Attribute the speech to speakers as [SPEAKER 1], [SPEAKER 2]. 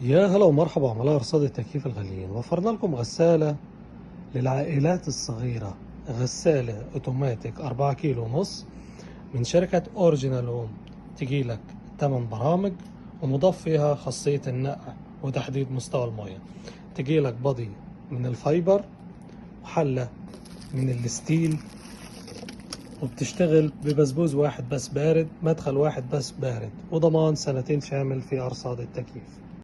[SPEAKER 1] يا هلا ومرحبا عملاء أرصاد التكييف الغاليين. وفرنا لكم غسالة للعائلات الصغيرة، غسالة أوتوماتيك 4 كيلو ونص من شركة أوريجينال هوم. تجي لك 8 برامج ومضاف فيها خاصية النقع وتحديد مستوى المياه. تجي لك بادي من الفايبر وحلة من الستيل، وبتشتغل ببزبوز واحد بس بارد، مدخل واحد بس بارد، وضمان 2 سنين شامل في أرصاد التكييف.